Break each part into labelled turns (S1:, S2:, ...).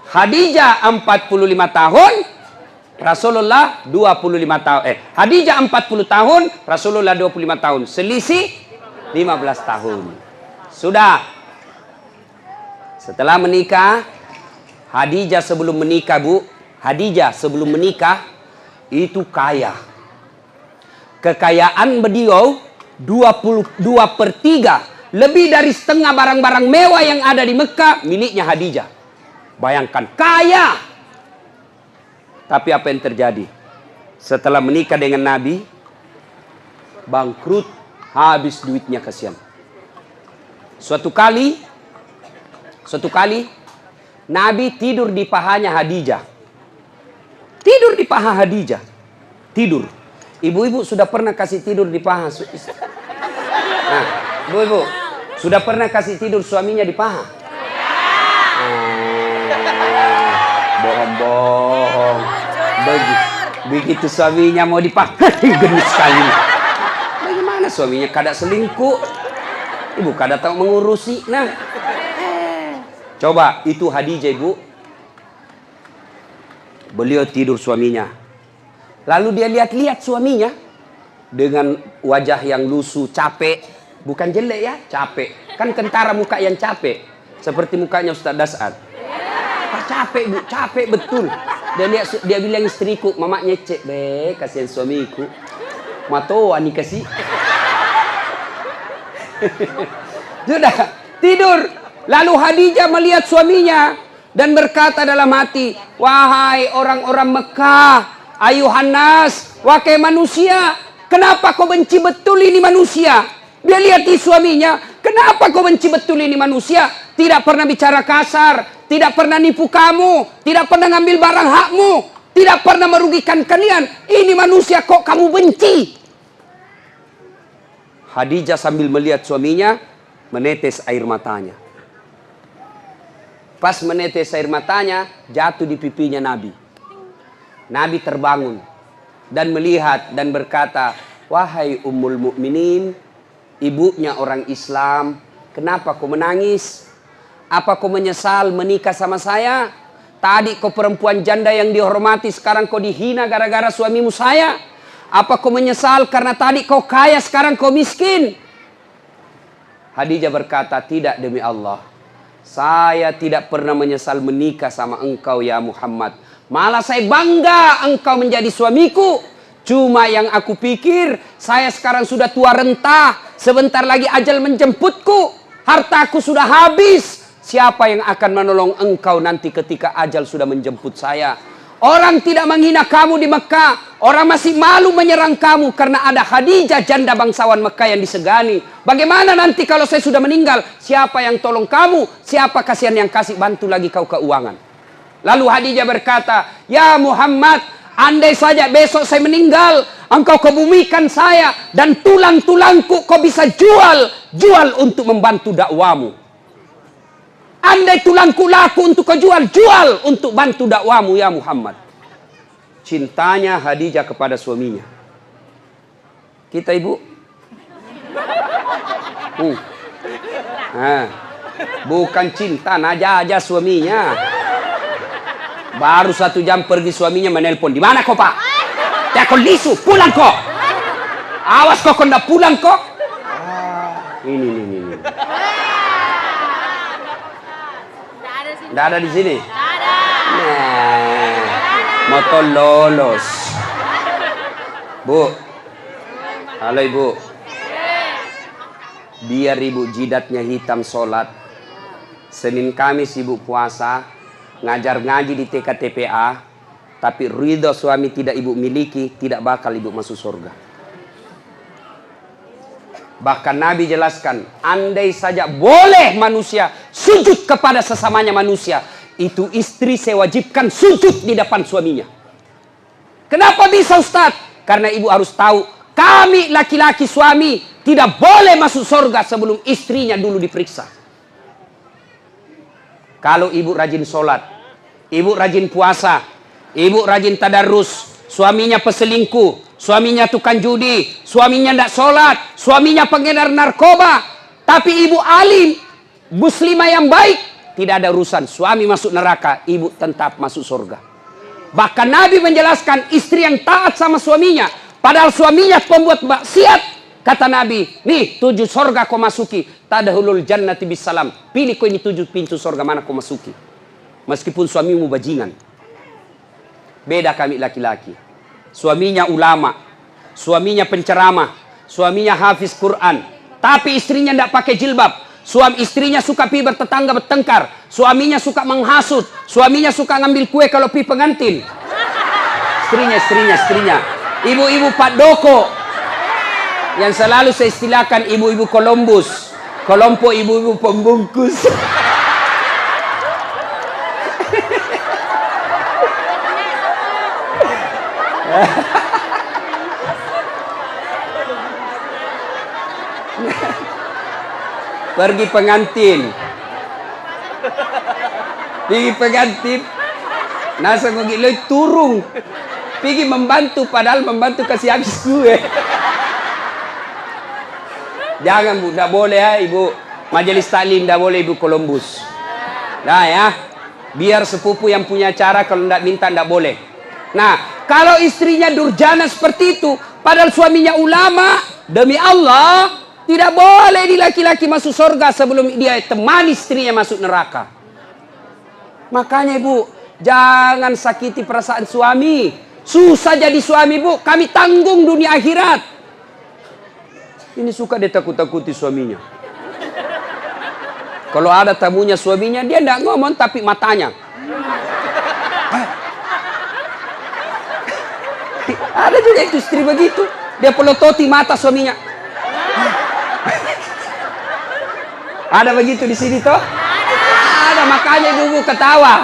S1: Khadijah 45 tahun, Rasulullah 25 tahun. Khadijah 40 tahun, Rasulullah 25 tahun. Selisih 15 tahun. Sudah. Setelah menikah, Khadijah sebelum menikah, Bu, Khadijah sebelum menikah itu kaya. Kekayaan beliau 22/3, lebih dari setengah barang-barang mewah yang ada di Mekah miliknya Khadijah. Bayangkan, kaya. Tapi apa yang terjadi? Setelah menikah dengan Nabi, bangkrut, habis duitnya, kasihan. Suatu kali Nabi tidur di pahanya Khadijah. Tidur di paha Khadijah. Tidur. Ibu-ibu sudah pernah kasih tidur di paha? Nah, ibu-ibu sudah pernah kasih tidur suaminya di paha? Bohong-bohong. Begitu suaminya mau dipakai, gendut sekali. Bagaimana suaminya kada selingkuh? Ibu kada tahu mengurusi. Nah, coba itu Khadijah, Ibu. Beliau tidur suaminya. Lalu dia lihat-lihat suaminya dengan wajah yang lusuh, capek. Bukan jelek ya, capek. Kan kentara muka yang capek. Seperti mukanya Ustaz Das'ad. Capek, Bu, capek betul. Dia bilang istriku, mama nyecek, kasihan suamiku. Matoa nih kasih. Sudah tidur. Lalu Khadijah melihat suaminya dan berkata dalam hati, wahai orang-orang Mekah, ayuhan nas, wahai manusia, kenapa kau benci betul ini manusia? Dia lihat di suaminya, kenapa kau benci betul ini manusia? Tidak pernah bicara kasar, tidak pernah nipu kamu, tidak pernah ngambil barang hakmu, tidak pernah merugikan kalian. Ini manusia kok kamu benci? Khadijah sambil melihat suaminya, menetes air matanya. Pas menetes air matanya, jatuh di pipinya Nabi. Nabi terbangun dan melihat dan berkata, wahai Ummul Mukminin, ibunya orang Islam, kenapa kau menangis? Apa kau menyesal menikah sama saya? Tadi kau perempuan janda yang dihormati, sekarang kau dihina gara-gara suamimu saya. Apa kau menyesal karena tadi kau kaya, sekarang kau miskin? Khadijah berkata, tidak demi Allah. Saya tidak pernah menyesal menikah sama engkau ya Muhammad. Malah saya bangga engkau menjadi suamiku. Cuma yang aku pikir, saya sekarang sudah tua renta. Sebentar lagi ajal menjemputku. Hartaku sudah habis. Siapa yang akan menolong engkau nanti ketika ajal sudah menjemput saya? Orang tidak menghina kamu di Mekah. Orang masih malu menyerang kamu karena ada Khadijah, janda bangsawan Mekah yang disegani. Bagaimana nanti kalau saya sudah meninggal? Siapa yang tolong kamu? Siapa kasihan yang kasih bantu lagi kau keuangan? Lalu Khadijah berkata, ya Muhammad, andai saja besok saya meninggal, engkau kebumikan saya dan tulang-tulangku kau bisa jual untuk membantu dakwamu. Andai tulangku laku untuk kau jual untuk bantu dakwamu ya Muhammad. Cintanya Khadijah kepada suaminya. Kita ibu, bukan cinta naja suaminya. Baru 1 jam pergi suaminya menelpon. Di mana kau pak? Ya kau lisu, pulang kau. Awas kau ndak pulang kau. Ini. Nggak ada di sini. Nah, motor lolos. Bu, halo ibu. Biar ibu jidatnya hitam sholat. Senin Kamis ibu puasa, ngajar ngaji di TK-TPA, tapi ridho suami tidak ibu miliki, tidak bakal ibu masuk surga. Bahkan Nabi jelaskan, andai saja boleh manusia sujud kepada sesamanya manusia, itu istri saya wajibkan sujud di depan suaminya. Kenapa bisa Ustaz? Karena ibu harus tahu, kami laki-laki suami tidak boleh masuk surga sebelum istrinya dulu diperiksa. Kalau ibu rajin sholat, ibu rajin puasa, ibu rajin tadarus, suaminya peselingkuh, suaminya tukang judi, suaminya tidak sholat, suaminya pengedar narkoba, tapi ibu alim, muslimah yang baik, tidak ada urusan. Suami masuk neraka, ibu tetap masuk surga. Bahkan Nabi menjelaskan istri yang taat sama suaminya, padahal suaminya pembuat maksiat, kata Nabi, nih 7 surga kau masuki. Tadkhulul jannati bisalam. Pilih kau ini 7 pintu surga mana kau masuki. Meskipun suamimu bajingan. Beda kami laki-laki. Suaminya ulama, suaminya penceramah, suaminya hafiz Quran, tapi istrinya tidak pakai jilbab. Suami istrinya suka pi bertetangga bertengkar. Suaminya suka menghasut. Suaminya suka ngambil kue kalau pi pengantin. Istrinya. Ibu-ibu Pak Doko. Yang selalu saya istilahkan ibu-ibu Columbus. Kelompok ibu-ibu pembungkus. Pergi pengantin. Nasa ngogilo turung. Pergi membantu, padahal membantu kasih habis kue. Jangan Bu, tidak boleh ya ibu. Majelis taklim tidak boleh ibu Columbus. Nah ya, biar sepupu yang punya cara, kalau tidak minta tidak boleh. Nah, kalau istrinya durjana seperti itu, padahal suaminya ulama, demi Allah, tidak boleh di laki-laki masuk surga sebelum dia temani istrinya masuk neraka. Makanya ibu, jangan sakiti perasaan suami. Susah jadi suami bu, kami tanggung dunia akhirat. Ini suka dia takut-takuti suaminya. Kalau ada tamunya suaminya, dia tidak ngomong tapi matanya. Ada juga itu istri begitu. Dia pelototi mata suaminya. Ada begitu di sini toh? Ada, makanya ibu ketawa.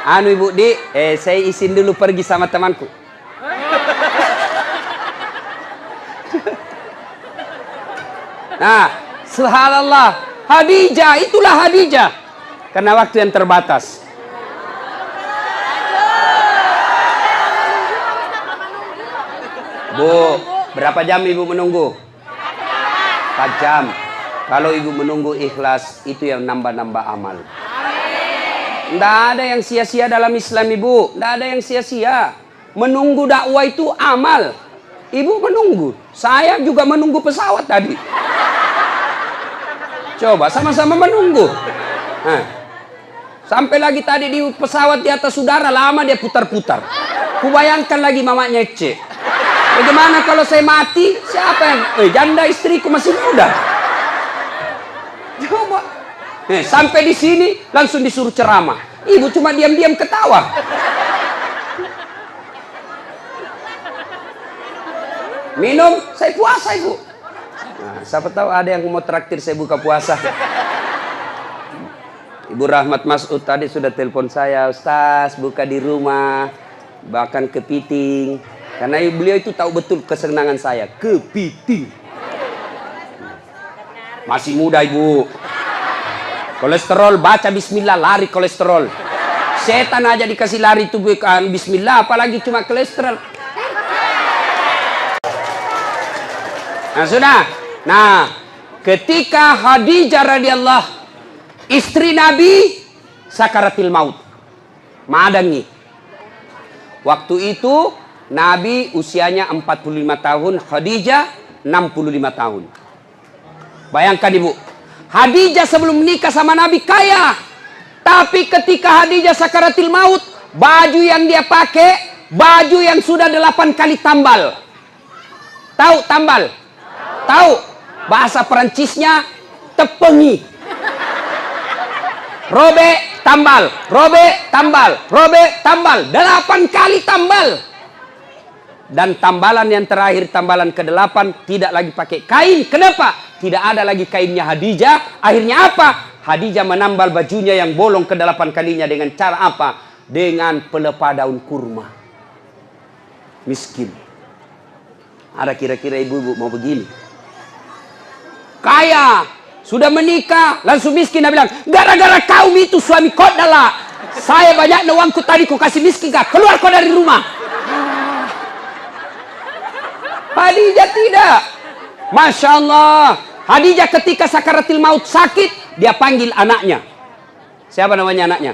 S1: Anu ibu di, saya izin dulu pergi sama temanku. Nah, subhanallah, Khadijah, itulah Khadijah. Karena waktu yang terbatas. Bu, berapa jam ibu menunggu? 4 jam. Kalau ibu menunggu ikhlas, itu yang nambah-nambah amal. Tidak ada yang sia-sia dalam Islam ibu. Tidak ada yang sia-sia. Menunggu dakwah itu amal. Ibu menunggu. Saya juga menunggu pesawat tadi. Coba sama-sama menunggu. Nah, sampai lagi tadi di pesawat di atas udara, lama dia putar-putar. Kubayangkan lagi mamanya Ece. Bagaimana kalau saya mati? Siapa yang... janda istriku masih muda. Coba. Sampai di sini langsung disuruh ceramah. Ibu cuma diam-diam ketawa. Minum, saya puasa ibu. Nah, siapa tahu ada yang mau traktir saya buka puasa. Ibu Rahmat Mas'ud tadi sudah telepon saya, Ustaz buka di rumah, bahkan kepiting. Karena beliau itu tahu betul kesenangan saya, kepiting. Masih muda ibu. Kolesterol, baca bismillah, lari kolesterol. Setan aja dikasih lari itu bukan bismillah, apalagi cuma kolesterol. Nah sudah. Nah, ketika Khadijah radhiyallahu istri Nabi sakaratil maut, madangi. Waktu itu Nabi usianya 45 tahun, Khadijah 65 tahun. Bayangkan ibu, Khadijah sebelum menikah sama Nabi kaya. Tapi ketika Khadijah sakaratil maut, baju yang dia pakai, baju yang sudah 8 kali tambal. Tahu tambal? Tahu? Bahasa Perancisnya tepengi. Robe, tambal. Robe, tambal. Robe, tambal. 8 kali tambal. Dan tambalan yang terakhir, tambalan ke-8, tidak lagi pakai kain. Kenapa? Tidak ada lagi kainnya Khadijah. Akhirnya apa? Khadijah menambal bajunya yang bolong ke-8 kalinya dengan cara apa? Dengan pelepah daun kurma. Miskin. Ada kira-kira ibu-ibu mau begini? Kaya, sudah menikah, langsung miskin. Dia bilang, gara-gara kaum itu suami kau adalah. Saya banyak uangku tadi kau kasih miskin kah? Keluar kau dari rumah. Khadijah tidak. Masya Allah. Khadijah ketika sakaratil maut sakit, dia panggil anaknya. Siapa namanya anaknya?